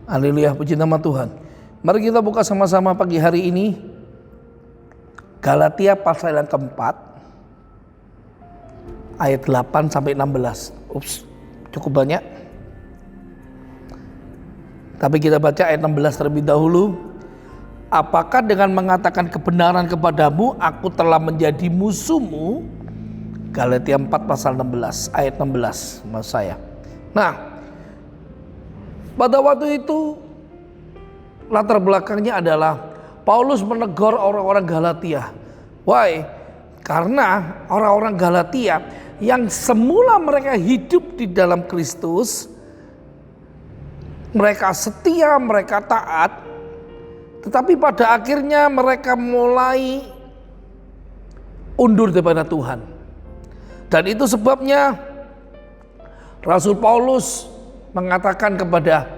Haleluya, puji nama Tuhan. Mari kita buka sama-sama pagi hari ini Galatia pasal yang keempat ayat 8 sampai 16. Cukup banyak. Tapi kita baca ayat 16 terlebih dahulu. Apakah dengan mengatakan kebenaran kepadamu aku telah menjadi musuhmu? Galatia 4 pasal 16 ayat 16 maksud saya. Nah, pada waktu itu latar belakangnya adalah Paulus menegur orang-orang Galatia. Why? Karena orang-orang Galatia yang semula mereka hidup di dalam Kristus, mereka setia, mereka taat, tetapi pada akhirnya mereka mulai undur daripada Tuhan. Dan itu sebabnya Rasul Paulus mengatakan kepada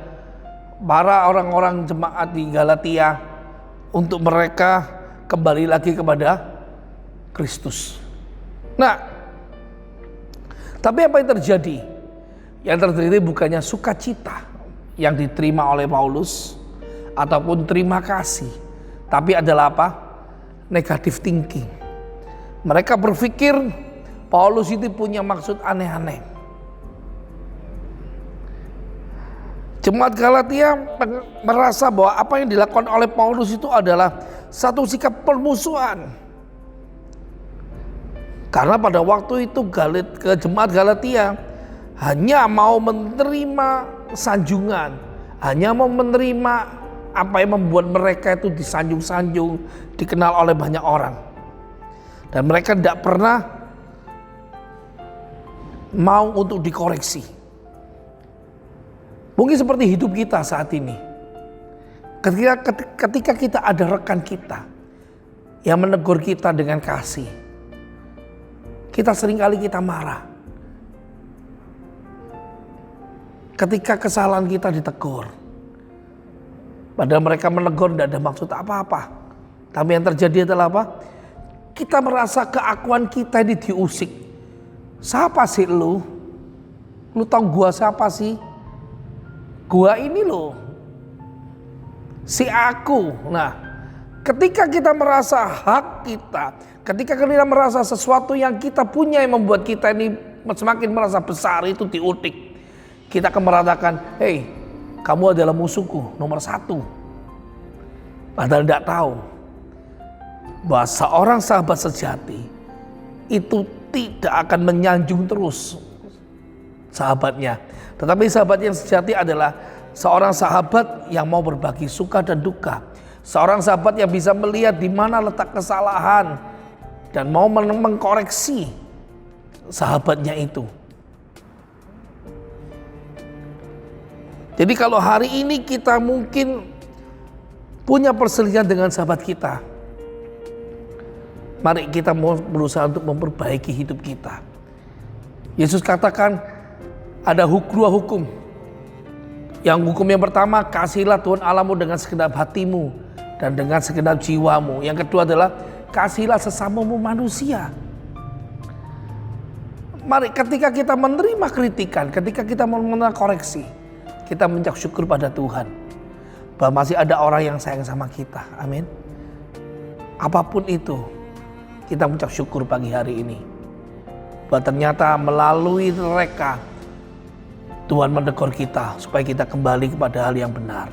para orang-orang jemaat di Galatia untuk mereka kembali lagi kepada Kristus. Nah, tapi apa yang terjadi? Yang terjadi bukannya sukacita yang diterima oleh Paulus ataupun terima kasih, tapi adalah apa? Negatif thinking. Mereka berpikir Paulus itu punya maksud aneh-aneh. Jemaat Galatia merasa bahwa apa yang dilakukan oleh Paulus itu adalah satu sikap permusuhan. Karena pada waktu itu jemaat Galatia hanya mau menerima sanjungan, hanya mau menerima apa yang membuat mereka itu disanjung-sanjung, dikenal oleh banyak orang. Dan mereka tidak pernah mau untuk dikoreksi. Mungkin seperti hidup kita saat ini. Ketika kita ada rekan kita yang menegur kita dengan kasih, kita seringkali kita marah. Ketika kesalahan kita ditegur, padahal mereka menegur tidak ada maksud apa-apa. Tapi yang terjadi adalah apa? Kita merasa keakuan kita ini diusik. Siapa sih lu? Lu tahu gua siapa sih? Gua ini loh, si aku. Nah, ketika kita merasa hak kita, ketika kita merasa sesuatu yang kita punya yang membuat kita ini semakin merasa besar itu diutik, kita akan mengatakan, hey, kamu adalah musuhku nomor satu. Padahal tidak tahu bahwa seorang sahabat sejati itu tidak akan menyanjung terus sahabatnya. Tetapi sahabat yang sejati adalah seorang sahabat yang mau berbagi suka dan duka. Seorang sahabat yang bisa melihat di mana letak kesalahan dan mau mengkoreksi sahabatnya itu. Jadi kalau hari ini kita mungkin punya perselisihan dengan sahabat kita, mari kita mau berusaha untuk memperbaiki hidup kita. Yesus katakan ada dua hukum. Yang hukum yang pertama, kasihilah Tuhan Allahmu dengan segenap hatimu dan dengan segenap jiwamu. Yang kedua adalah kasihilah sesamamu manusia. Mari ketika kita menerima kritikan, ketika kita menerima koreksi, kita mengucap syukur pada Tuhan bahwa masih ada orang yang sayang sama kita. Amin. Apapun itu, kita mengucap syukur pagi hari ini bahwa ternyata melalui mereka Tuhan menegur kita supaya kita kembali kepada hal yang benar.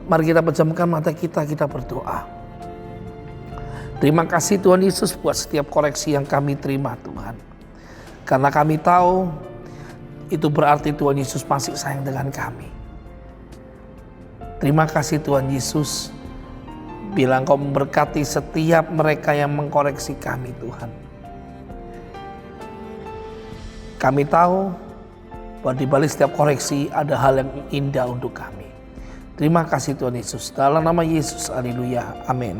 Mari kita pejamkan mata kita berdoa. Terima kasih Tuhan Yesus buat setiap koreksi yang kami terima Tuhan. Karena kami tahu itu berarti Tuhan Yesus masih sayang dengan kami. Terima kasih Tuhan Yesus bila Engkau memberkati setiap mereka yang mengkoreksi kami Tuhan. Kami tahu bahwa di balik setiap koreksi ada hal yang indah untuk kami. Terima kasih Tuhan Yesus. Dalam nama Yesus, haleluya. Amin.